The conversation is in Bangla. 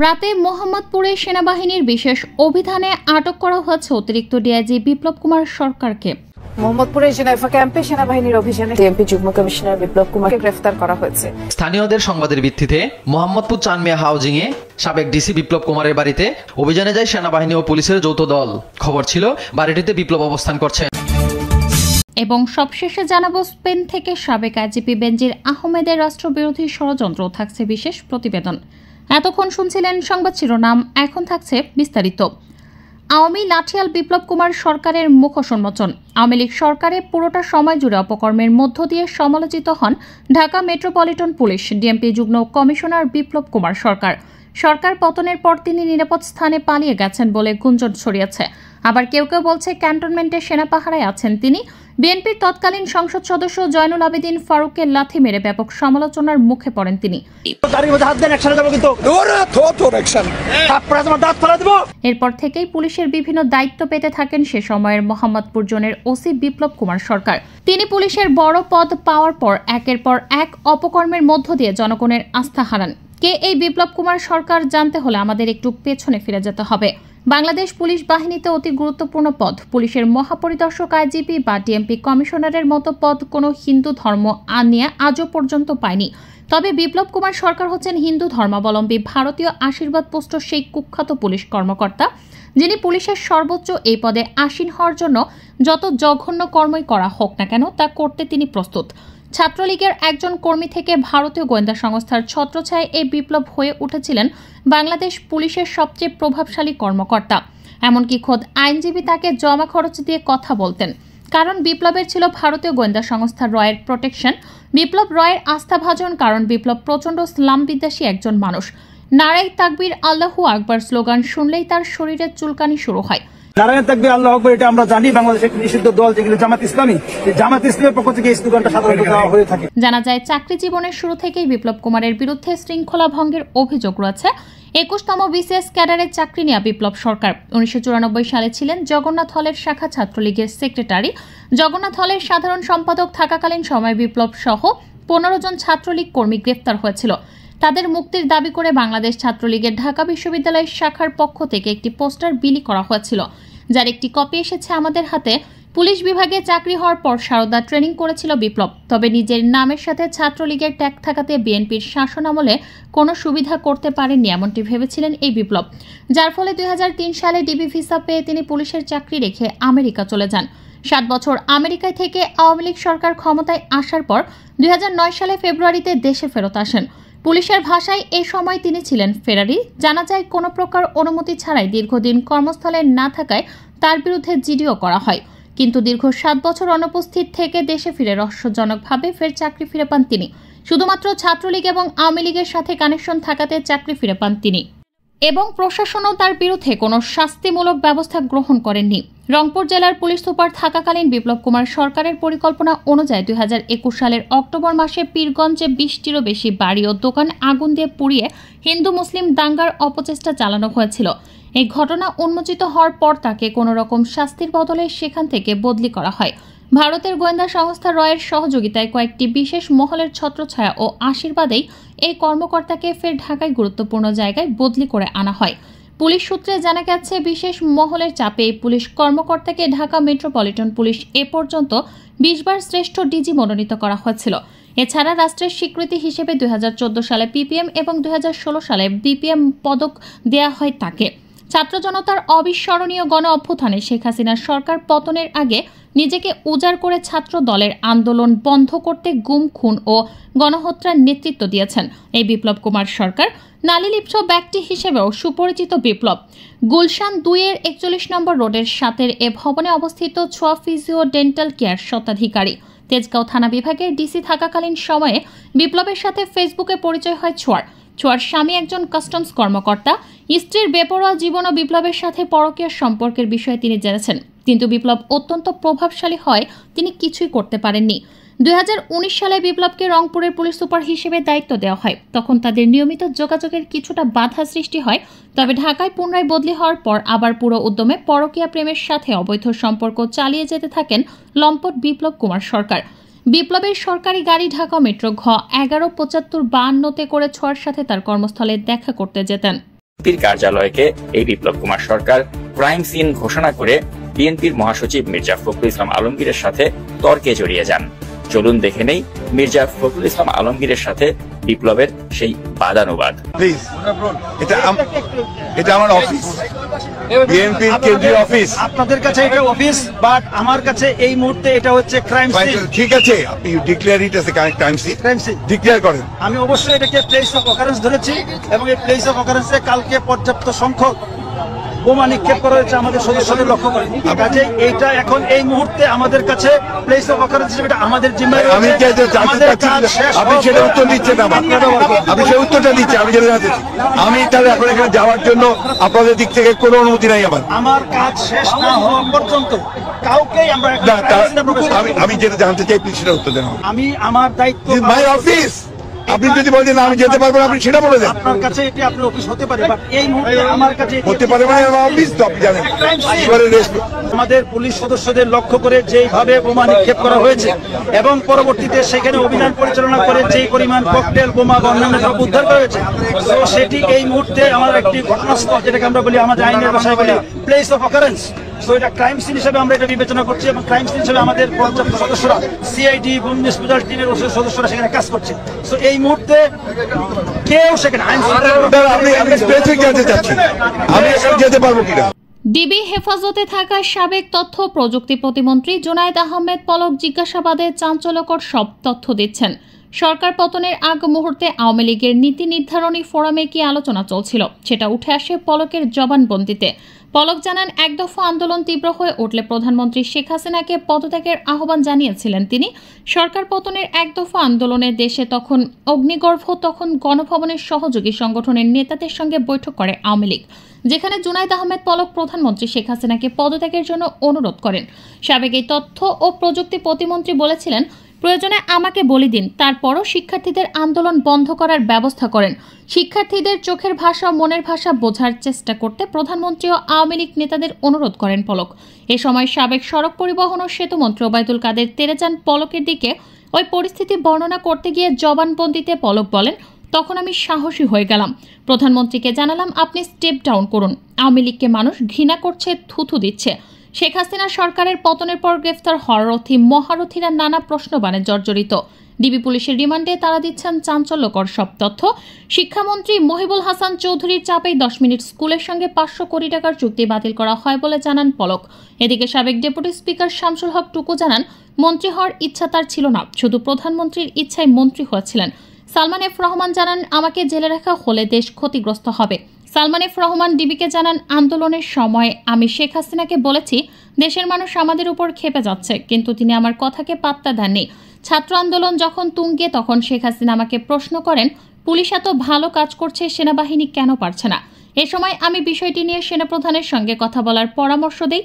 রাতে মোহাম্মদপুরে সেনাবাহিনীর বিশেষ অভিযানে আটক করা হয়েছে অতিরিক্ত ডিআইজি বিপ্লব কুমার সরকারকে। মোহাম্মদপুরে জেনেভা ক্যাম্পে সেনাবাহিনীর অভিযানে ডিএমপি যুগ্ম কমিশনার বিপ্লব কুমারকে গ্রেফতার করা হয়েছে। স্থানীয়দের সংবাদের ভিত্তিতে মোহাম্মদপুর চানমিয়া হাউজিং এ সাবেক ডিসি বিপ্লব কুমারের বাড়িতে অভিযানে যায় সেনাবাহিনী ও পুলিশের যৌথ দল। খবর ছিল বাড়িটিতে বিপ্লব অবস্থান করছেন। এবং সবশেষে জানাবো, স্পেন থেকে সাবেক আইজিপি বেনজির আহমেদের রাষ্ট্রবিরোধী ষড়যন্ত্র থাকছে বিশেষ প্রতিবেদন। এতক্ষণ শুনছিলেন সংবাদ শিরোনাম, এখন থাকছে বিস্তারিত। আওয়ামী লাঠিয়াল বিপ্লব কুমার সরকারের মুখোন্মোচন। আওয়ামী লীগ সরকারে পুরোটা সময় জুড়ে অপকর্মের মধ্য দিয়ে সমালোচিত হন ঢাকা মেট্রোপলিটন পুলিশ ডিএমপি যুগ্ম কমিশনার বিপ্লব কুমার সরকার। সরকার পতনের পর তিনি নিরাপদ স্থানে পালিয়ে গেছেন বলে গুঞ্জন ছড়িয়েছে। আবার কেউ কেউ বলছে ক্যান্টনমেন্টে সেনা পাহারায় আছেন তিনি। বিএনপির তৎকালীন সংসদ সদস্য জয়নুল আবেদিন ফারুককে লাথি মেরে ব্যাপক সমালোচনার মুখে পড়েন তিনি। এরপর থেকেই পুলিশের বিভিন্ন দায়িত্ব পেতে থাকেন সে সময়ের মোহাম্মদপুর জোনের ওসি বিপ্লব কুমার সরকার। তিনি পুলিশের বড় পদ পাওয়ার পর একের পর এক অপকর্মের মধ্য দিয়ে জনগণের আস্থা হারান। কে এই বিপ্লব কুমার সরকার জানতে হলে আমাদের একটু পেছনে ফিরে যেতে হবে। বাংলাদেশ পুলিশ বাহিনীতে অতি গুরুত্বপূর্ণ পদ পুলিশের মহাপরিদর্শক, আইজিপি বা ডিএমপি কমিশনারের মতো পদ কোনো হিন্দু ধর্ম নিয়ে আজও পর্যন্ত পায়নি। তবে বিপ্লব কুমার সরকার হচ্ছেন হিন্দু ধর্মাবলম্বী ভারতীয় আশীর্বাদ পোস্ট সেই কুখ্যাত পুলিশ কর্মকর্তা, যিনি পুলিশের সর্বোচ্চ এই পদে আসীন হওয়ার জন্য যত জঘন্য কর্মই করা হোক না কেন তা করতে তিনি প্রস্তুত। ছাত্রলীগের একজন কর্মী থেকে ভারতীয় গোয়েন্দা সংস্থার ছত্রছায়ায় এই বিপ্লব হয়ে উঠেছিলেন বাংলাদেশ পুলিশের সবচেয়ে প্রভাবশালী কর্মকর্তা। এমনকি খোদ আইনজীবী তাকে জমা খরচ দিয়ে কথা বলতেন, কারণ বিপ্লবের ছিল ভারতীয় গোয়েন্দা সংস্থা রয়ের প্রোটেকশন। বিপ্লব রয়ের আস্থাভাজন, কারণ বিপ্লব প্রচণ্ড ইসলাম বিদ্বেষী একজন মানুষ। নারায়ে তাকবীর আল্লাহু আকবার স্লোগান শুনলেই তার শরীরে চুলকানি শুরু হয়। নারায়ে তাকবীর আল্লাহু আকবার, এটা আমরা জানি বাংলাদেশের নিষিদ্ধ দল যেগুলো জামাত ইসলামী, জামাত ইসলামের পক্ষ থেকে এই স্লোগানটা সাধারণত দেওয়া হয়ে থাকে। জানা যায় চাকরি জীবনের শুরু থেকেই বিপ্লব কুমারের বিরুদ্ধে শৃঙ্খলা ভঙ্গের অভিযোগ রয়েছে। 21তম বিসিএস ক্যাডারের চাকরি নেওয়া বিপ্লব সরকার 1994 সালে ছিলেন জগন্নাথ হলের শাখা ছাত্রলীগের সেক্রেটারি। জগন্নাথ হলের সাধারণ সম্পাদক থাকাকালীন সময় বিপ্লব সহ 15 জন ছাত্রলীগ কর্মী গ্রেফতার হয়েছিল। তাদের মুক্তির দাবি করে বাংলাদেশ ছাত্রলীগের ঢাকা বিশ্ববিদ্যালয়ের শাখার পক্ষ থেকে একটি পোস্টার বিলি করা হয়েছিল, যার একটি কপি এসেছে আমাদের হাতে। পুলিশ বিভাগে চাকরি হওয়ার পর সারদা ট্রেনিং করেছিল বিপ্লব, তবে নিজের নামের সাথে ছাত্রলীগের ট্যাগ থাকাতে বিএনপির শাসনামলে কোনো সুবিধা করতে পারেননি এমনটি ভেবেছিলেন এই বিপ্লব, যার ফলে 2003 সালে ডিবি ভিসা পেয়ে তিনি পুলিশের চাকরি রেখে আমেরিকা চলে যান। 7 বছর আমেরিকায় থেকে আওয়ামী লীগ সরকার ক্ষমতায় আসার পর 2009 সালে ফেব্রুয়ারিতে দেশে ফেরত আসেন। পুলিশের ভাষায় এ সময় তিনি ছিলেন ফেরারি। জানা যায় কোনো প্রকার অনুমতি ছাড়াই দীর্ঘদিন কর্মস্থলে না থাকায় তার বিরুদ্ধে জিডিও করা হয়, কিন্তু দীর্ঘ 7 বছর অনুপস্থিত থেকে দেশে ফিরে রহস্যজনকভাবে ফের চাকরি ফিরে পান তিনি। শুধুমাত্র ছাত্রলীগ এবং আওয়ামী লীগের সাথে কানেকশন থাকাতে চাকরি ফিরে পান তিনি, এবং প্রশাসনও তার বিরুদ্ধে কোনো শাস্তিমূলক ব্যবস্থা গ্রহণ করেননি। রংপুর জেলার পুলিশ সুপার থাকাকালীন বিপ্লব কুমার সরকারের পরিকল্পনা অনুযায়ী 2021 সালের অক্টোবর মাসে পীরগঞ্জে 20টিরও বেশি বাড়ি ও দোকান আগুন দিয়ে পুড়িয়ে হিন্দু মুসলিম দাঙ্গার অপচেষ্টা চালানো হয়েছিল। এই ঘটনা উন্মোচিত হওয়ার পর তাকে কোনো রকম শাস্তির বদলে সেখান থেকে বদলি করা হয়। ভারতের গোয়েন্দা সংস্থা রয়ের সহযোগিতায় কয়েকটি বিশেষ মহলের ছত্রছায়া ও আশীর্বাদেই এই কর্মকর্তাকে ফের ঢাকায় গুরুত্বপূর্ণ জায়গায় বদলি করে আনা হয়। পুলিশ সূত্রে জানা গেছে, বিশেষ মহলের চাপে এই পুলিশ কর্মকর্তাকে ঢাকা মেট্রোপলিটন পুলিশ এ পর্যন্ত 20 বার শ্রেষ্ঠ ডিজি মনোনীত করা হয়েছিল। এছাড়া রাষ্ট্রের স্বীকৃতি হিসেবে 2014 সালে পিপিএম এবং 2016 সালে বিপিএম পদক দেয়া হয় তাকে। ছাত্র জনতার অবিস্মরণীয় গণ অভ্যুত্থানে শেখ হাসিনার সরকার পতনের আগে নিজেকে উজাড় করে ছাত্র দলের আন্দোলন বন্ধ করতে গুম, খুন ও গণহত্যার নেতৃত্ব দিয়েছেন এই বিপ্লব কুমার সরকার। নালিলিপ্স ব্যক্তি হিসেবেও সুপরিচিত বিপ্লব গুলশান 2-এর 41 নম্বর রোডের 7-এর এ ভবনে অবস্থিত ছোয়া ফিজিও ডেন্টাল কেয়ার স্বত্বাধিকারী। তেজগাঁও থানা বিভাগের ডিসি থাকাকালীন সময়ে বিপ্লবের সাথে ফেসবুকে পরিচয় হয় ছোয়ার। স্বামী একজন কাস্টমস কর্মকর্তা। স্ত্রীর বেপরোয়া জীবন ও বিপ্লবের সাথে পরকীয়া সম্পর্কের বিষয়ে তিনি জেনেছেন, কিন্তু বিপ্লব অত্যন্ত প্রভাবশালী হয় তিনি কিছুই করতে পারেননি। 2019 সালে বিপ্লবকে রংপুরের পুলিশ সুপার হিসেবে দায়িত্ব দেওয়া হয়। তখন তাদের নিয়মিত যোগাযোগের কিছুটা বাধা সৃষ্টি হয়, তবে ঢাকায় পুনরায় বদলি হওয়ার পর আবার পুরো উদ্যমে পরকীয়া প্রেমের সাথে অবৈধ সম্পর্ক চালিয়ে যেতে থাকেন লম্পট বিপ্লব কুমার সরকার। বিপ্লবের সরকারি গাড়ি ঢাকা মেট্রো ঘ 117552 করে ছোঁয়ার সাথে তার কর্মস্থলে দেখা করতে যেতেন। বিএনপির কার্যালয়কে এই বিপ্লব কুমার সরকার ক্রাইম সিন ঘোষণা করে বিএনপির মহাসচিব মির্জা ফখরুল ইসলাম আলমগীরের সাথে তর্কে জড়িয়ে যান। চলুন দেখে নেই মির্জা ফখরুল ইসলাম আলমগীরের সাথে বিপ্লবের সেই বাদানুবাদ। প্লিজ, এটা আমার অফিস, বিএনপির কেন্দ্রীয় অফিস। আপনাদের কাছে এটা অফিস, বাট আমার কাছে এই মুহূর্তে এটা হচ্ছে ক্রাইম সিন। ঠিক আছে, আপনি declare it as a crime scene, crime scene declare করেন। আমি অবশ্যই এটাকে প্লেস অফ অকারেন্স ধরেছি এবং এই প্লেস অফ অকারেন্সে কালকে পর্যাপ্ত সংখ্যক বোমা নিক্ষেপ করা হয়েছে আমাদের সদস্যদের লক্ষ্য করে। কাজে এইটা এখন এই মুহূর্তে আমাদের কাছে প্লেস অফ অকারেন্স হিসেবে এটা আমাদের জিম্মায়। আমি আপনি সেটা উত্তর দিচ্ছেন না, আমি সেই উত্তরটা দিচ্ছি। আমি যেটা জানতে চাই, আমি তাহলে এখন এখানে যাওয়ার জন্য আপনাদের দিক থেকে কোনো অনুমতি নাই আমার কাজ শেষ না হওয়া পর্যন্ত কাউকেই আমরা আমি যেটা জানতে চাই প্লিজ সেটা উত্তর দেন। আমি আমার দায়িত্ব, মাই অফিস। আপনি যদি বলেন আমি যেতে পারবো, আপনি সেটা বলে দেন। আপনার কাছে এটি আপনার অফিস হতে পারে, বাট এই মুহূর্তে আমার কাছে হতে পারে মানে আমার অফিস তো আপনি জানেন। আমাদের পুলিশ সদস্যদের লক্ষ্য করে যেইভাবে বোমা নিক্ষেপ করা হয়েছে এবং পরবর্তীতে সেখানে অভিযান পরিচালনা করে যেই পরিমাণ ককটেল বোমা বা অন্যান্য দ্রব্য উদ্ধার করা হয়েছে, তো সেটি এই মুহূর্তে আমার একটি ঘটনাস্থল, যেটাকে আমরা বলি আমাদের আইনের ভাষায় বলি প্লেস অফ অকারেন্স। তো এটা ক্রাইম সিন হিসেবে আমরা এটা বিবেচনা করছি এবং ক্রাইম সিন হিসেবে আমাদের পর্যাপ্ত সদস্যরা, সিআইডি বোম ডিসপোজাল টিমের সদস্যরা সেখানে কাজ করছে। তো এই মুহূর্তে কেউ সেখানে আমি স্পেসিফিক জানতে চাচ্ছি আমি এখানে যেতে পারবো কিনা। ডিবি হেফাজতে থাকা সাবেক তথ্য প্রযুক্তি প্রতিমন্ত্রী জুনায়েদ আহমেদ পলক জিজ্ঞাসাবাদে চাঞ্চল্যকর সব তথ্য দিচ্ছেন। সরকার পতনের আগ মুহূর্তে আওয়ামী লীগের নীতি নির্ধারণী ফোরামে কি আলোচনা চলছিল সেটা উঠে আসে পলকের জবানবন্দিতে। পলক জানান, এক দফা আন্দোলন তীব্র হয়ে উঠলে প্রধানমন্ত্রী শেখ হাসিনাকে পদত্যাগের আহ্বান জানিয়েছিলেন তিনি। সরকার পতনের এক দফা আন্দোলনে দেশে তখন অগ্নিগর্ভ, তখন গণভবনের সহযোগী সংগঠনের নেতাদের সঙ্গে বৈঠক করে আওয়ামী লীগ, যেখানে জুনায়েদ আহমেদ পলক প্রধানমন্ত্রী শেখ হাসিনাকে পদত্যাগের জন্য অনুরোধ করেন। সাবেক এই তথ্য ও প্রযুক্তি প্রতিমন্ত্রী বলেছিলেন, প্রয়োজনে আমাকে বলি দিন, তারপরও শিক্ষার্থীদের আন্দোলন বন্ধ করার ব্যবস্থা করেন। শিক্ষার্থীদের চোখের ভাষা ও মনের ভাষা বোঝার চেষ্টা করতে প্রধানমন্ত্রী ও আওয়ামী লীগ নেতাদের অনুরোধ করেন পলক। এ সময় সাবেক সড়ক পরিবহন ও সেতুমন্ত্রী ওবায়দুল কাদের তেড়ে যান পলকের দিকে। ওই পরিস্থিতি বর্ণনা করতে গিয়ে জবানবন্দিতে পলক বলেন, তখন আমি সাহসী হয়ে গেলাম, প্রধানমন্ত্রীকে জানালাম আপনি স্টেপ ডাউন করুন, আওয়ামী লীগকে মানুষ ঘৃণা করছে, থুথু দিচ্ছে। শেখ হাসিনা সরকারের পতনের পর গ্রেফতার হররথী মহারথীরা নানা প্রশ্নবাণে জর্জরিত। ডিবি পুলিশের রিমান্ডে তারা দিচ্ছেন চাঞ্চল্যকর সব তথ্য। শিক্ষামন্ত্রী মহিবুল হাসান চৌধুরীর চাপেই 10 মিনিট স্কুলের সঙ্গে 500 কোটি টাকার চুক্তি বাতিল করা হয় বলে জানান পলক। এদিকে সাবেক ডেপুটি স্পিকার শামসুল হক টুকু জানান, মন্ত্রী হওয়ার ইচ্ছা তার ছিল না, শুধু প্রধানমন্ত্রীর ইচ্ছায় মন্ত্রী হয়েছিলেন। সালমান এফ রহমান জানান, আমাকে জেলে রাখা হলে দেশ ক্ষতিগ্রস্ত হবে। সালমান এফ রহমান ডিবিকে জানান, আন্দোলনের সময় আমি শেখ হাসিনাকে বলেছি দেশের মানুষ আমাদের উপর ক্ষেপে যাচ্ছে, কিন্তু তিনি আমার কথাকে পাত্তা দেননি। ছাত্র আন্দোলন যখন তুঙ্গে, তখন শেখ হাসিনা আমাকে প্রশ্ন করেন, পুলিশ এত ভালো কাজ করছে, সেনাবাহিনী কেন পারছে না? এ সময় আমি বিষয়টি নিয়ে সেনাপ্রধানের সঙ্গে কথা বলার পরামর্শ দেই।